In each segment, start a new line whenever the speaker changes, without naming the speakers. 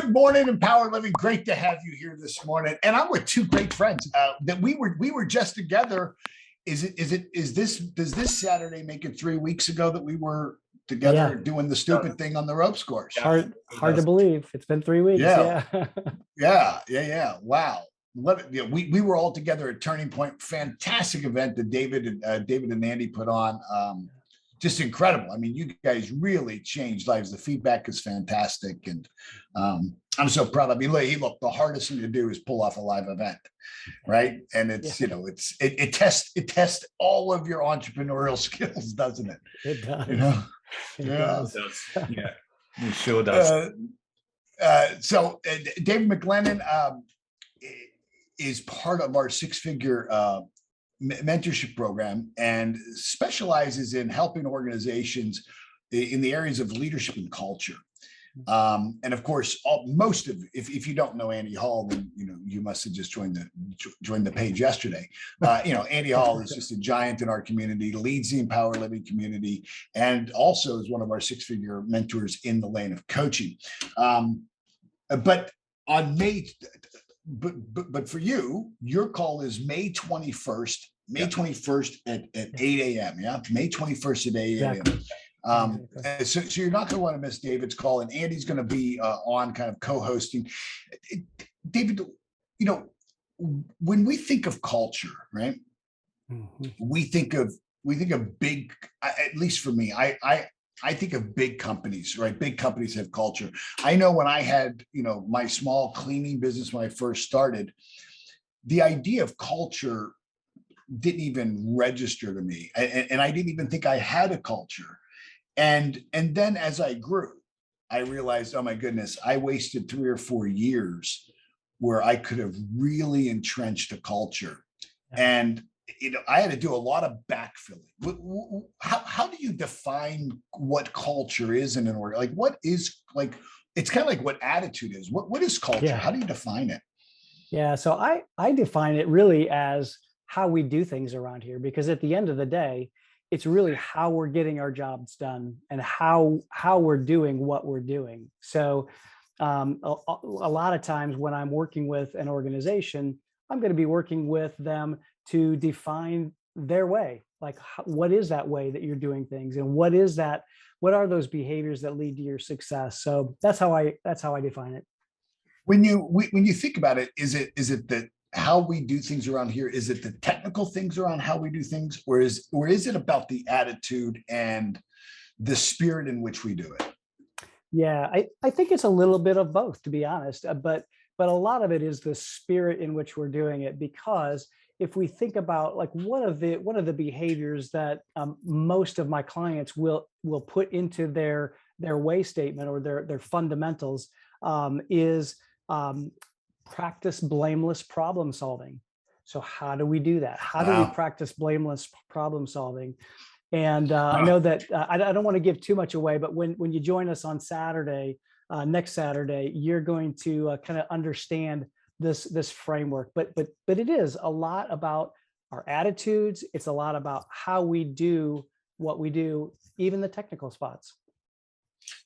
Good morning, Empowered Living. Great to have you here this morning. And I'm with two great friends that we were just together. Does this Saturday make it 3 weeks ago that we were together doing the stupid thing on the ropes course?
Hard to believe. It's been 3 weeks.
Yeah. Wow. We were all together at Turning Point. Fantastic event that David and Andy put on. Just incredible. I mean, you guys really changed lives. The feedback is fantastic. And I'm so proud of you. Look, the hardest thing to do is pull off a live event, right? And it's, it tests all of your entrepreneurial skills, doesn't it?
It does.
It does. Yeah, it sure does.
So David McGlennen is part of our six-figure mentorship program and specializes in helping organizations in the areas of leadership and culture. And of course, if you don't know Andy Hall, then you must have just joined the page yesterday. Andy Hall is just a giant in our community, leads the Empowered Living community, and also is one of our six-figure mentors in the lane of coaching. But on But for you, your call is May 21st, May 21st at 8 a.m. Yeah, May 21st at 8 a.m. Exactly. So you're not going to want to miss David's call, and Andy's going to be on kind of co-hosting. David, when we think of culture, right? Mm-hmm. We think of big. At least for me, I think of big companies, right? Big companies have culture. I know when I had, my small cleaning business when I first started, the idea of culture didn't even register to me. And I didn't even think I had a culture. And then as I grew, I realized, oh my goodness, I wasted 3 or 4 years where I could have really entrenched a culture. And I had to do a lot of backfilling. How do you define what culture is in an org? Like, what is it's kind of like what attitude is. What is culture? Yeah. How do you define it?
Yeah, so I define it really as how we do things around here, because at the end of the day, it's really how we're getting our jobs done and how we're doing what we're doing. So a lot of times when I'm working with an organization, I'm going to be working with them to define their way. Like, what is that way that you're doing things, and what are those behaviors that lead to your success? So that's how I define it.
When you think about it, is it that how we do things around here? Is it the technical things around how we do things, or is it about the attitude and the spirit in which we do it?
Yeah, I think it's a little bit of both, to be honest. But a lot of it is the spirit in which we're doing it, because if we think about like one of the behaviors that most of my clients will put into their way statement or their fundamentals is practice blameless problem solving. So how do we do that? How do we practice blameless problem solving? And I know that I don't want to give too much away, but when you join us on Saturday, next Saturday, you're going to kind of understand this framework. But it is a lot about our attitudes. It's a lot about how we do what we do, even the technical spots.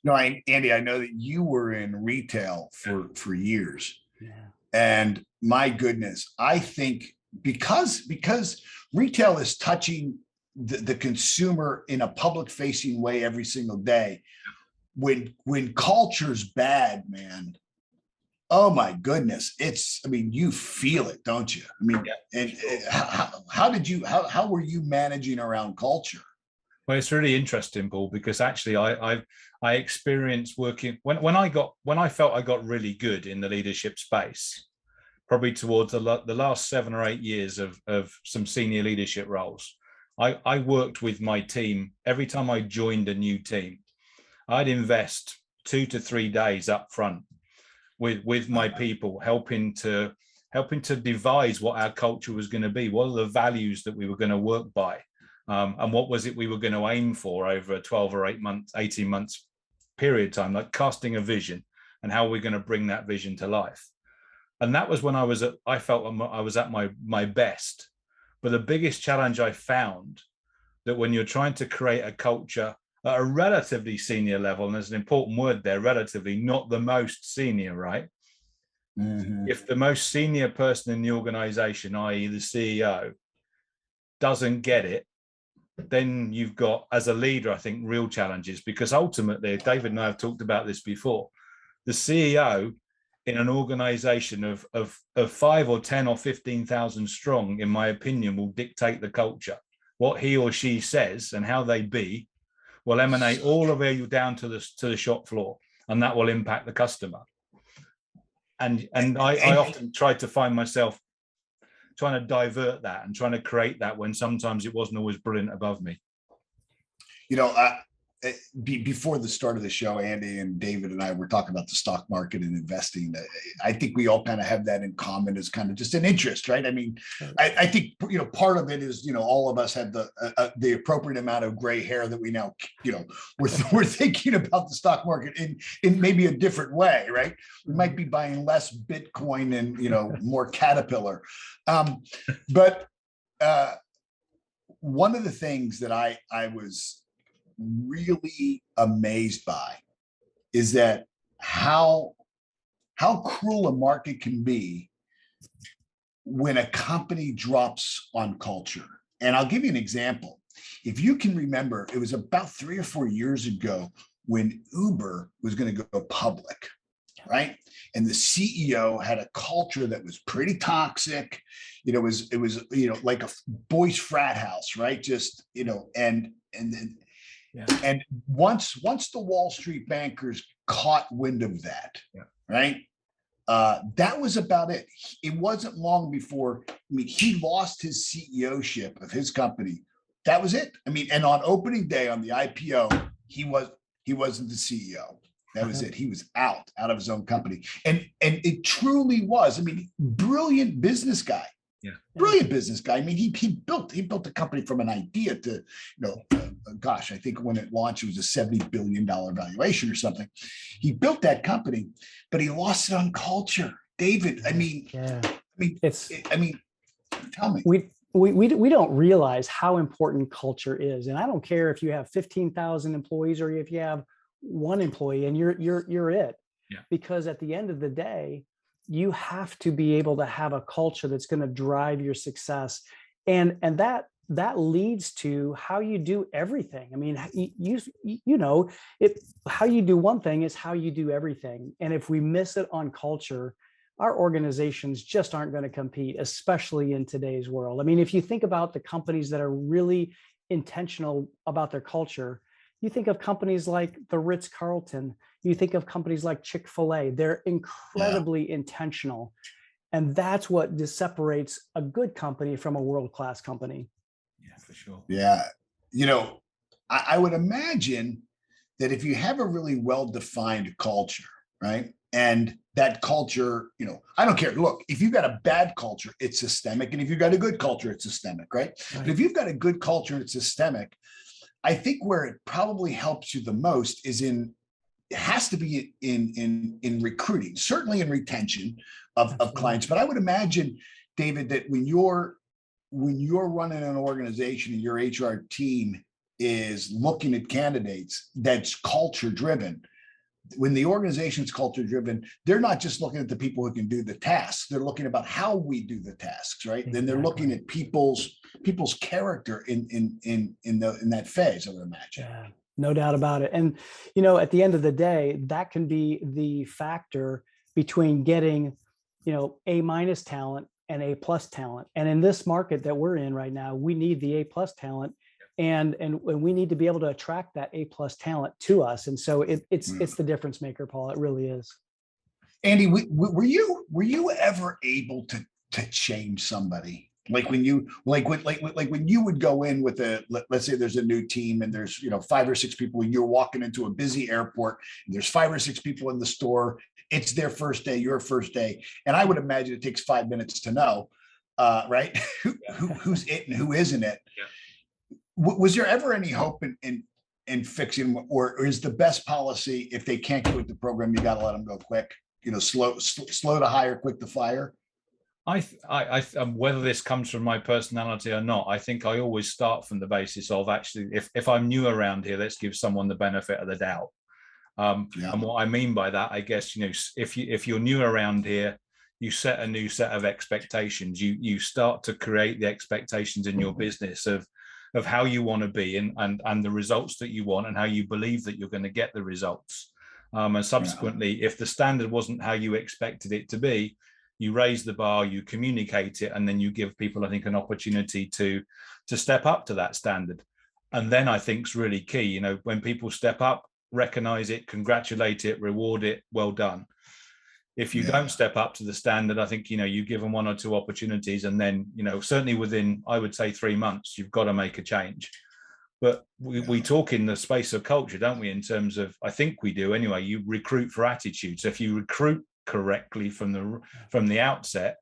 No, Andy, I know that you were in retail for years. Yeah. And my goodness, I think because retail is touching the consumer in a public facing way every single day, when culture's bad, man, oh my goodness, you feel it, don't you? I mean, and how were you managing around culture?
Well, it's really interesting, Paul, because actually I experienced working when I felt I got really good in the leadership space, probably towards the last 7 or 8 years of some senior leadership roles. I worked with my team. Every time I joined a new team, I'd invest 2 to 3 days up front with my people, helping to devise what our culture was going to be, what are the values that we were going to work by, and what was it we were going to aim for over a 12 or 18 months period of time, like casting a vision and how we're going to bring that vision to life. And that was when I felt I was at my best. But the biggest challenge I found, that when you're trying to create a culture at a relatively senior level, and there's an important word there, relatively, not the most senior, right? If the most senior person in the organization, i.e. the CEO, doesn't get it, then you've got, as a leader, I think, real challenges, because ultimately, David and I have talked about this before, the CEO in an organization of 5 or 10 or 15,000 strong, in my opinion, will dictate the culture. What he or she says and how they be will emanate all the way down to the shop floor, and that will impact the customer. And I often try to find myself trying to divert that and trying to create that when sometimes it wasn't always brilliant above me.
You know, before the start of the show, Andy and David and I were talking about the stock market and investing. I think we all kind of have that in common as kind of just an interest, right? I mean, I think, you know, part of it is, you know, all of us have the appropriate amount of gray hair that we now, you know, we're thinking about the stock market in maybe a different way, right? We might be buying less Bitcoin and, you know, more Caterpillar. But one of the things that I was really amazed by is that how cruel a market can be when a company drops on culture. And I'll give you an example. If you can remember, it was about 3 or 4 years ago when Uber was going to go public, right? And the CEO had a culture that was pretty toxic. You know, it was you know, like a boys' frat house, right? Just, you know, and then and once the Wall Street bankers caught wind of that, right? That was about it. It wasn't long before, I mean, he lost his CEO-ship of his company. That was it. I mean, and on opening day on the IPO, he wasn't the CEO. That was it. He was out of his own company. And it truly was, I mean, brilliant business guy. Brilliant business guy. I mean, he built a company from an idea to, you know, gosh, I think when it launched, it was a $70 billion valuation or something. He built that company, but he lost it on culture. David, I mean, tell me.
We don't realize how important culture is. And I don't care if you have 15,000 employees or if you have one employee and you're it. Because at the end of the day, you have to be able to have a culture that's going to drive your success. And that leads to how you do everything. I mean, you know, how you do one thing is how you do everything. And if we miss it on culture, our organizations just aren't going to compete, especially in today's world. I mean, if you think about the companies that are really intentional about their culture, you think of companies like the Ritz-Carlton, you think of companies like Chick-fil-A, they're incredibly intentional. And that's what separates a good company from a world-class company.
Yeah, for sure.
Yeah. You know, I would imagine that if you have a really well-defined culture, right? And that culture, you know, I don't care. Look, if you've got a bad culture, it's systemic. And if you've got a good culture, it's systemic, right? But if you've got a good culture and it's systemic, I think where it probably helps you the most is it has to be in recruiting, certainly in retention of clients. But I would imagine, David, that when you're running an organization and your HR team is looking at candidates that's culture driven, when the organization's culture driven, they're not just looking at the people who can do the tasks. They're looking about how we do the tasks, right? Exactly. Then they're looking at people's character in that phase, I would imagine.
Yeah, no doubt about it. And, you know, at the end of the day, that can be the factor between getting, you know, A- talent and A+ talent. And in this market that we're in right now, we need the A+ talent. And we need to be able to attract that A+ talent to us. And so it's the difference maker, Paul. It really is.
Andy, were you ever able to change somebody? Like when you when you would go in with let's say there's a new team and there's, you know, 5 or 6 people, and you're walking into a busy airport and there's 5 or 6 people in the store. It's their first day, your first day. And I would imagine it takes 5 minutes to know, right? Who's it and who isn't it? Yeah. Was there ever any hope in fixing, or is the best policy, if they can't get with the program, you got to let them go quick? You know, slow to hire, quick to fire.
Whether this comes from my personality or not, I think I always start from the basis of actually, if I'm new around here, let's give someone the benefit of the doubt. And what I mean by that, I guess, if you're new around here, you set a new set of expectations. You start to create the expectations in your business of how you want to be and the results that you want and how you believe that you're going to get the results. And subsequently, if the standard wasn't how you expected it to be, you raise the bar, you communicate it, and then you give people, I think, an opportunity to step up to that standard. And then I think it's really key, when people step up, recognize it, congratulate it, reward it, well done. If you don't step up to the standard, I think, you give them 1 or 2 opportunities, and then, certainly within, I would say 3 months, you've got to make a change. But we talk in the space of culture, don't we? In terms of, I think we do anyway, you recruit for attitude. So if you recruit correctly from the outset,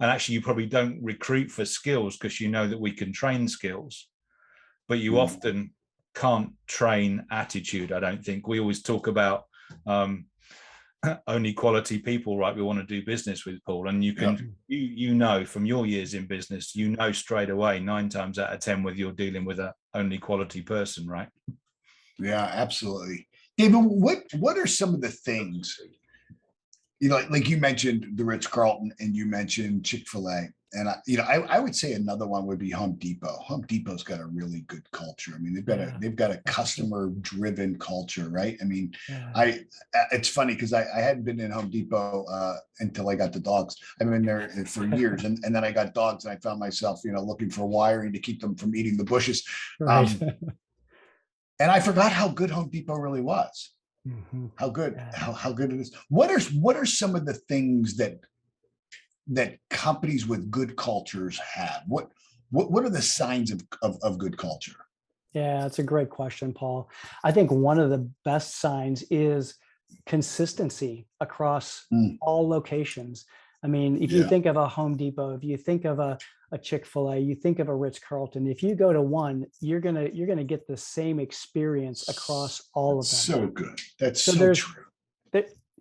and actually you probably don't recruit for skills because you know that we can train skills, but you often can't train attitude. I don't think. We always talk about only quality people, right? We want to do business with, Paul, and you can from your years in business, straight away 9 times out of 10 whether you're dealing with a only quality person, right?
Yeah, absolutely. David, what are some of the things, like you mentioned the Ritz-Carlton and you mentioned Chick-fil-A, and I would say another one would be Home Depot. Home Depot's got a really good culture. I mean, they've got a customer driven culture, right? I mean, it's funny because I hadn't been in Home Depot until I got the dogs. I've been there for years, and then I got dogs, and I found myself, looking for wiring to keep them from eating the bushes.
Right.
And I forgot how good Home Depot really was.
Mm-hmm.
How good, how good it is. What are some of the things that companies with good cultures have? What are the signs of good culture?
Yeah, that's a great question, Paul. I think one of the best signs is consistency across all locations. I mean, if you think of a Home Depot, if you think of a Chick-fil-A, you think of a Ritz-Carlton, if you go to one, you're gonna get the same experience across all of them.
So good. That's so true.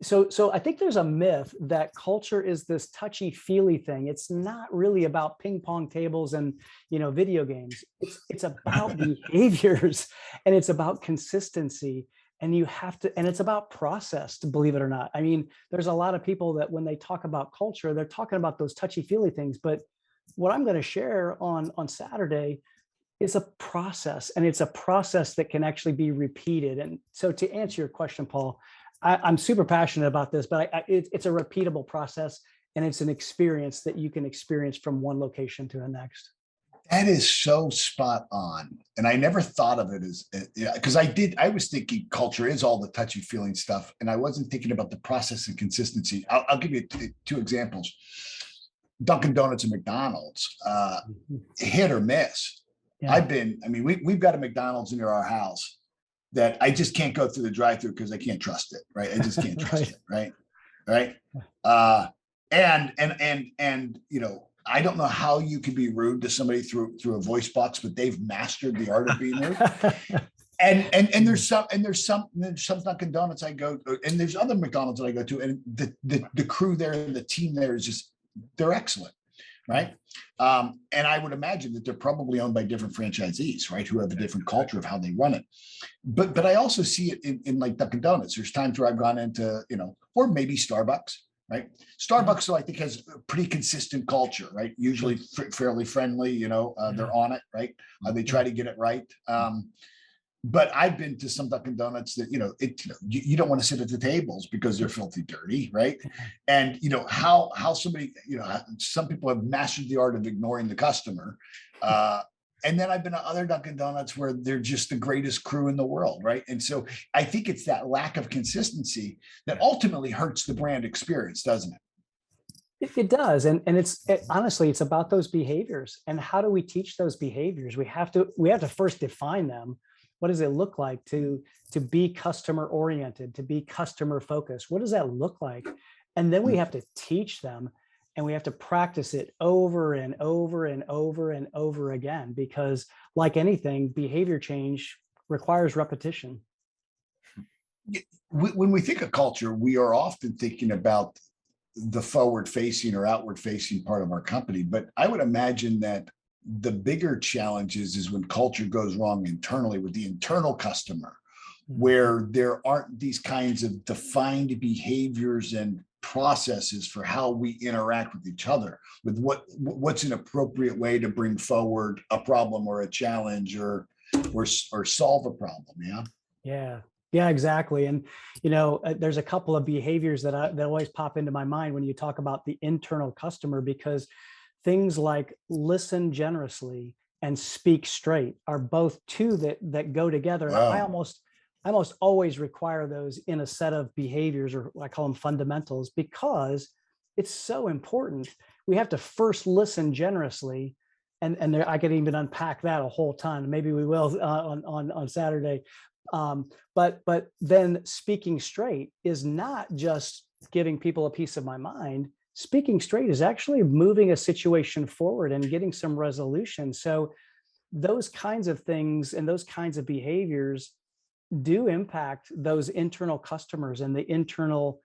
So I think there's a myth that culture is this touchy-feely thing. It's not really about ping pong tables and video games. It's about behaviors, and it's about consistency. And it's about process, to believe it or not. I mean, there's a lot of people that when they talk about culture, they're talking about those touchy-feely things. But what I'm going to share on Saturday is a process, and it's a process that can actually be repeated. And so to answer your question, Paul, I'm super passionate about this, but it's a repeatable process, and it's an experience that you can experience from one location to the next.
That is so spot on. And I never thought of it as, because I was thinking culture is all the touchy feeling stuff. And I wasn't thinking about the process and consistency. I'll give you 2 examples. Dunkin' Donuts and McDonald's, hit or miss. Yeah. We've got a McDonald's near our house that I just can't go through the drive-through because I can't trust it. Right. I just can't trust it. Right. And I don't know how you can be rude to somebody through a voice box, but they've mastered the art of being rude. and there's some Dunkin' Donuts I go, and there's other McDonald's that I go to, and the crew there and the team there is just, they're excellent, right? And I would imagine that they're probably owned by different franchisees, right, who have a different culture of how they run it. But I also see it in like Dunkin' Donuts. There's times where I've gone into, or maybe Starbucks. Right. Starbucks, I think, has a pretty consistent culture, right? Usually fairly friendly, they're on it, right? They try to get it right. But I've been to some Dunkin' Donuts that, you don't want to sit at the tables because they're filthy dirty, right? And, how somebody, some people have mastered the art of ignoring the customer. And then I've been to other Dunkin' Donuts where they're just the greatest crew in the world, right? And so I think it's that lack of consistency that ultimately hurts the brand experience, doesn't it?
It does, and honestly, it's about those behaviors. And how do we teach those behaviors? We have to first define them. What does it look like to be customer oriented, to be customer focused? What does that look like? And then we have to teach them. And we have to practice it over and over and over and over again, because like anything, behavior change requires repetition.
When we think of culture, we are often thinking about the forward facing or outward facing part of our company, but I would imagine that the bigger challenges is when culture goes wrong internally with the internal customer, where there aren't these kinds of defined behaviors and processes for how we interact with each other, with what's an appropriate way to bring forward a problem or a challenge or solve a problem.
Yeah, exactly. And there's a couple of behaviors that always pop into my mind when you talk about the internal customer, because things like listen generously and speak straight are both two that go together. And I almost always require those in a set of behaviors, or I call them fundamentals, because it's so important. We have to first listen generously. And I could even unpack that a whole ton. Maybe we will on Saturday. But then speaking straight is not just giving people a piece of my mind. Speaking straight is actually moving a situation forward and getting some resolution. So those kinds of things and those kinds of behaviors do impact those internal customers and the internal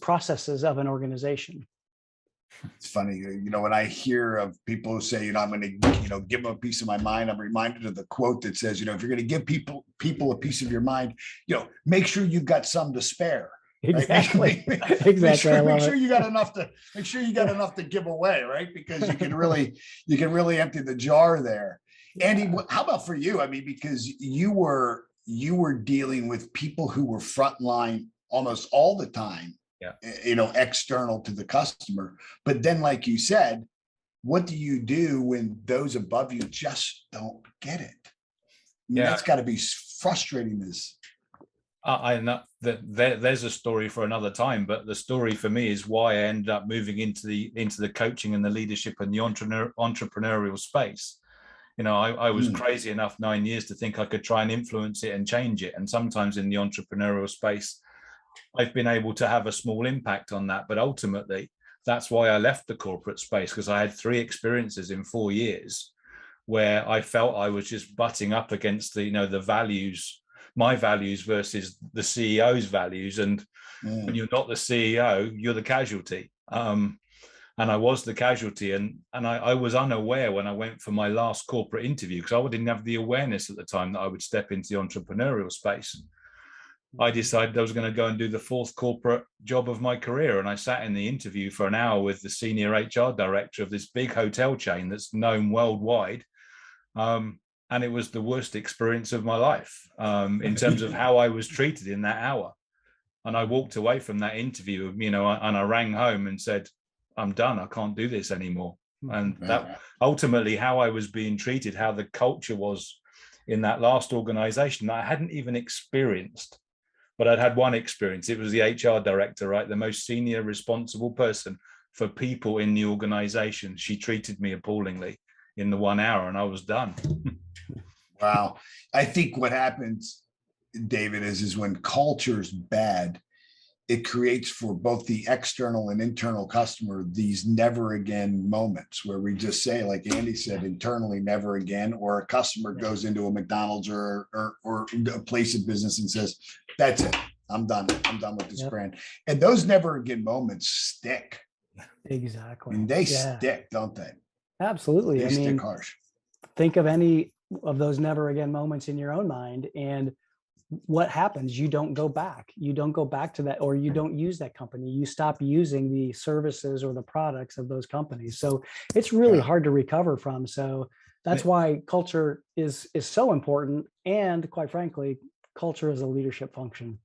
processes of an organization.
It's funny, when I hear of people who say, I'm going to, give them a piece of my mind, I'm reminded of the quote that says, if you're going to give people a piece of your mind, make sure you've got some to spare.
Exactly.
Right?
Exactly.
Make sure you got enough to give away, right? Because you can really empty the jar there. Andy, how about for you? I mean, because you were dealing with people who were frontline almost all the time. External to the customer. But then, like you said, what do you do when those above you just don't get it? That's got to be frustrating.
I know that there's a story for another time, but the story for me is why I ended up moving into the coaching and the leadership and the entrepreneurial space. I was crazy enough 9 years to think I could try and influence it and change it. And sometimes in the entrepreneurial space, I've been able to have a small impact on that. But ultimately, that's why I left the corporate space, because I had 3 experiences in 4 years where I felt I was just butting up against the values, my values versus the CEO's values. And when you're not the CEO, you're the casualty. And I was the casualty. And I was unaware when I went for my last corporate interview, because I didn't have the awareness at the time that I would step into the entrepreneurial space. I decided I was going to go and do the 4th corporate job of my career. And I sat in the interview for an hour with the senior HR director of this big hotel chain that's known worldwide. And it was the worst experience of my life in terms of how I was treated in that hour. And I walked away from that interview, and I rang home and said, I'm done. I can't do this anymore. And that ultimately how I was being treated, how the culture was in that last organization that I hadn't even experienced. But I'd had one experience. It was the HR director, right? The most senior responsible person for people in the organization. She treated me appallingly in the 1 hour, and I was done.
Wow. I think what happens, David, is when culture's bad, it creates for both the external and internal customer these never again moments where we just say, like Andy said, internally, never again, or a customer goes into a McDonald's or a place of business and says, that's it. I'm done with this brand. And those never again moments stick.
Exactly.
And they stick, don't they?
Absolutely.
They stick harsh.
Think of any of those never again moments in your own mind, and what happens? You don't go back. You don't go back to that, or you don't use that company. You stop using the services or the products of those companies. So it's really hard to recover from. So that's why culture is so important. And quite frankly, culture is a leadership function.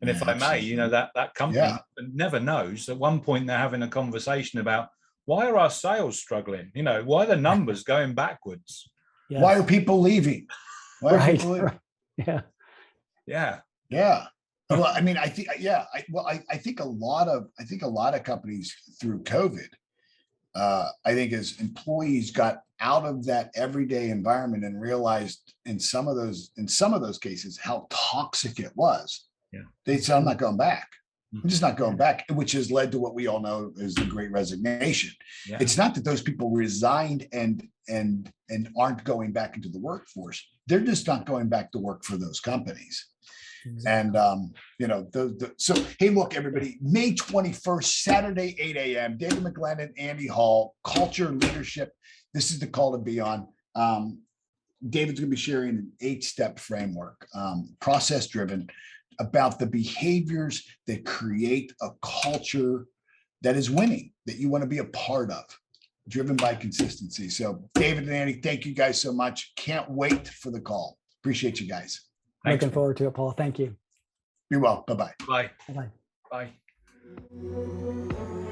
And if I may, that company never knows. At one point, they're having a conversation about, why are our sales struggling? Why are the numbers going backwards?
Yes. Why are people leaving?
Right.
Yeah. Well, I mean, I think, I think a lot of companies through COVID, I think as employees got out of that everyday environment and realized in some of those cases how toxic it was.
Yeah.
They said, I'm not going back. I'm just not going back, which has led to what we all know is the Great Resignation. Yeah. It's not that those people resigned and aren't going back into the workforce. They're just not going back to work for those companies. And, so, hey, look, everybody, May 21st, Saturday, 8 a.m., David McGlennen, Andy Hall, culture, leadership. This is the call to be on. David's going to be sharing an 8-step framework, process driven, about the behaviors that create a culture that is winning, that you want to be a part of, driven by consistency. So David and Andy, thank you guys so much. Can't wait for the call. Appreciate you guys.
Thanks.
Looking forward to it, Paul. Thank you.
Be well. Bye-bye.
Bye.
Bye-bye.
Bye.